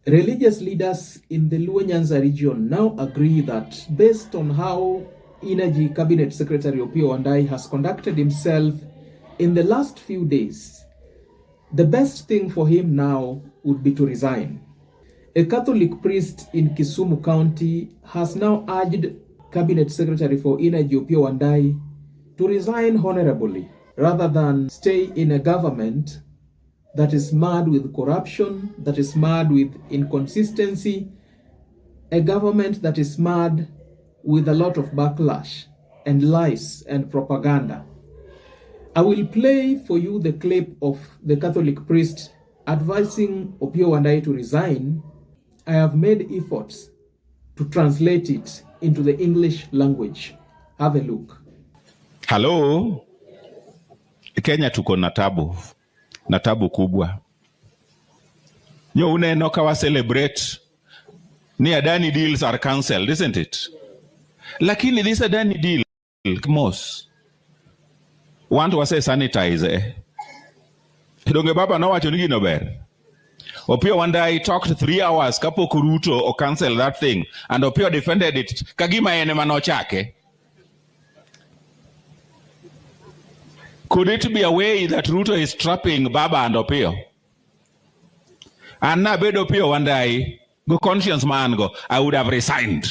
Religious leaders in the Luo Nyanza region now agree that based on how Energy Cabinet Secretary Opiyo Wandayi has conducted himself in the last few days, the best thing for him now would be to resign. A Catholic priest in Kisumu County has now urged Cabinet Secretary for Energy Opiyo Wandayi to resign honorably rather than stay in a government that is marred with corruption, that is marred with inconsistency, a government that is marred with a lot of backlash and lies and propaganda. I will play for you the clip of the Catholic priest advising Opiyo Wandayi to resign. I have made efforts to translate it into the English language. Have a look. Hello, Kenya tuko na tabu kubwa. Nyo uneno kawa celebrate ni Adani deals are cancelled, isn't it? Lakini this Adani deal, most want to say sanitize. Donge baba no wacho ni ber. Opiyo Wandayi talked 3 hours kapo Ruto or cancel that thing, and Opiyo defended it. Kagima ene manochake. Could it be a way that Ruto is trapping Baba and Opiyo? And now bed Opiyo Wandayi, go conscience man go, I would have resigned.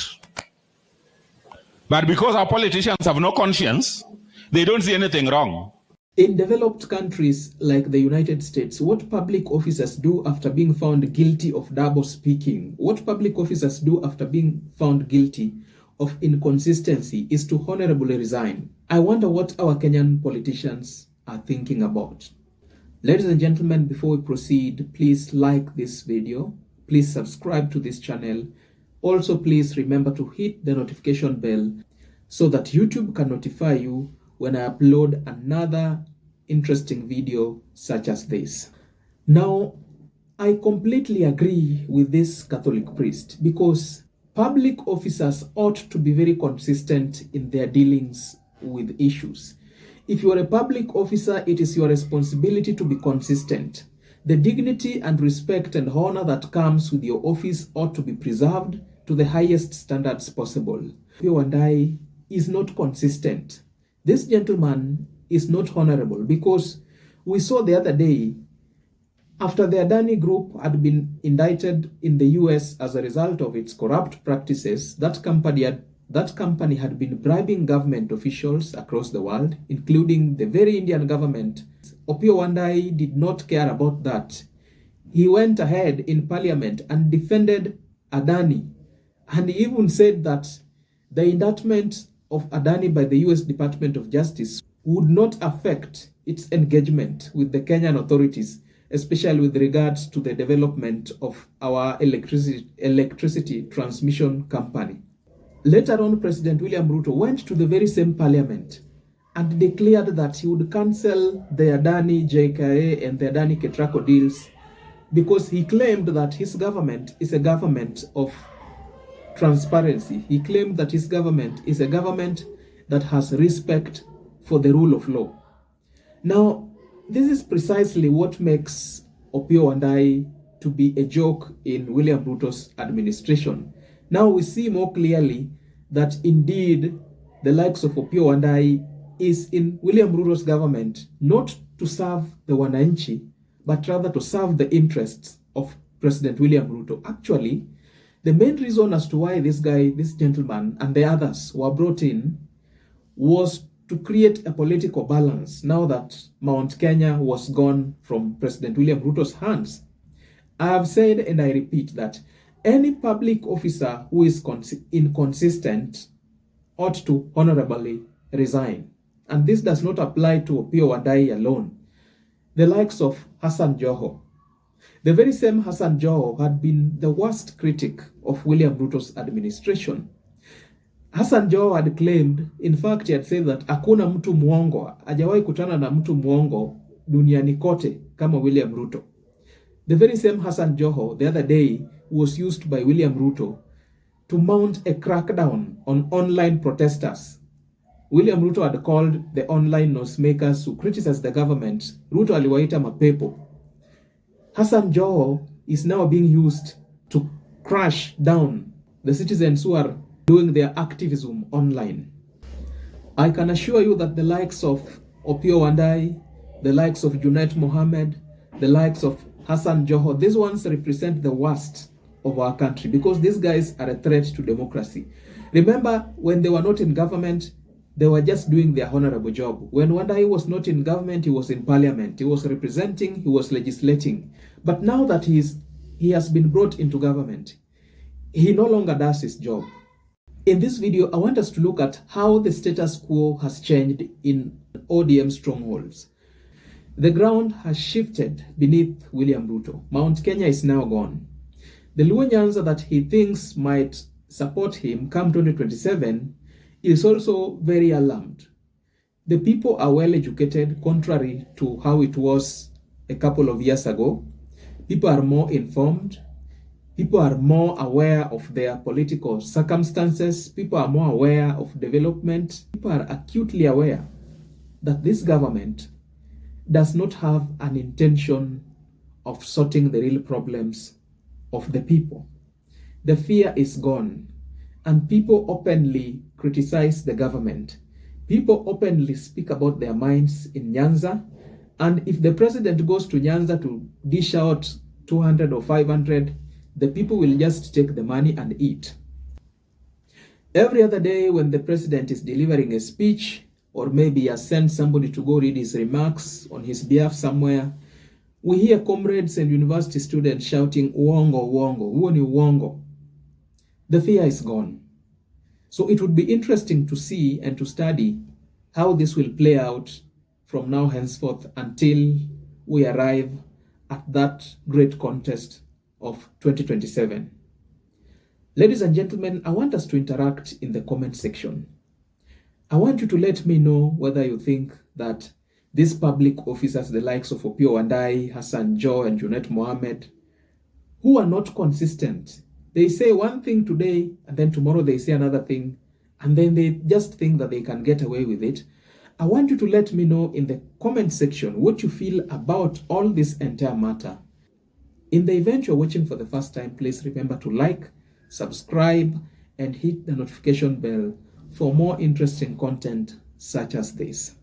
But because our politicians have no conscience, they don't see anything wrong. In developed countries like the United States, what public officers do after being found guilty of double speaking, what public officers do after being found guilty of inconsistency is to honorably resign. I wonder what our Kenyan politicians are thinking about. Ladies and gentlemen, before we proceed, please like this video. Please subscribe to this channel. Also, please remember to hit the notification bell so that YouTube can notify you when I upload another interesting video such as this. Now, I completely agree with this Catholic priest because public officers ought to be very consistent in their dealings with issues. If you are a public officer, it is your responsibility to be consistent. The dignity and respect and honor that comes with your office ought to be preserved to the highest standards possible. Opiyo Wandayi is not consistent. This gentleman is not honorable because we saw the other day, after the Adani Group had been indicted in the US as a result of its corrupt practices, that company had been bribing government officials across the world, including the very Indian government. Opiyo Wandayi did not care about that. He went ahead in parliament and defended Adani, and he even said that the indictment of Adani by the US Department of Justice would not affect its engagement with the Kenyan authorities, especially with regards to the development of our electricity transmission company. Later on, President William Ruto went to the very same parliament and declared that he would cancel the Adani JKA and the Adani Ketraco deals because he claimed that his government is a government of transparency. He claimed that his government is a government that has respect for the rule of law. Now, this is precisely what makes Opiyo Wandayi to be a joke in William Ruto's administration. Now we see more clearly that indeed the likes of Opiyo Wandayi is in William Ruto's government not to serve the Wananchi, but rather to serve the interests of President William Ruto. Actually, the main reason as to why this gentleman, and the others were brought in was to create a political balance now that Mount Kenya was gone from President William Ruto's hands. I have said and I repeat that any public officer who is inconsistent ought to honorably resign. And this does not apply to Opiyo Wandayi alone. The likes of Hassan Joho. The very same Hassan Joho had been the worst critic of William Ruto's administration. Hassan Joho had claimed, in fact, he had said that hakuna mtu muongo, hajawahi kutana na mtu muongo duniani kote kama William Ruto. The very same Hassan Joho the other day was used by William Ruto to mount a crackdown on online protesters. William Ruto had called the online noisemakers who criticized the government, Ruto aliwaita mapepo. Hassan Joho is now being used to crash down the citizens who are doing their activism online. I can assure you that the likes of Opiyo Wandayi, the likes of Junet Mohammed, the likes of Hassan Joho, these ones represent the worst of our country because these guys are a threat to democracy. Remember, when they were not in government, they were just doing their honorable job. When Wandayi was not in government, he was in parliament. He was representing, he was legislating. But now that he has been brought into government, he no longer does his job. In this video, I want us to look at how the status quo has changed in ODM strongholds. The ground has shifted beneath William Ruto. Mount Kenya is now gone. The Luo Nyanza that he thinks might support him come 2027 is also very alarmed. The people are well educated, contrary to how it was a couple of years ago. People are more informed. People are more aware of their political circumstances. People are more aware of development. People are acutely aware that this government does not have an intention of sorting the real problems of the people. The fear is gone, and people openly criticize the government. People openly speak about their minds in Nyanza, and if the president goes to Nyanza to dish out 200 or 500, the people will just take the money and eat. Every other day when the president is delivering a speech, or maybe he has sent somebody to go read his remarks on his behalf somewhere, we hear comrades and university students shouting, "Uongo, uongo, huo ni uongo." The fear is gone. So it would be interesting to see and to study how this will play out from now henceforth until we arrive at that great contest of 2027. Ladies and gentlemen, I want us to interact in the comment section. I want you to let me know whether you think that these public officers, the likes of Opiyo Wandayi, Hassan Joho, and Junet Mohammed, who are not consistent. They say one thing today, and then tomorrow they say another thing, and then they just think that they can get away with it. I want you to let me know in the comment section what you feel about all this entire matter. In the event you're watching for the first time, please remember to like, subscribe, and hit the notification bell for more interesting content such as this.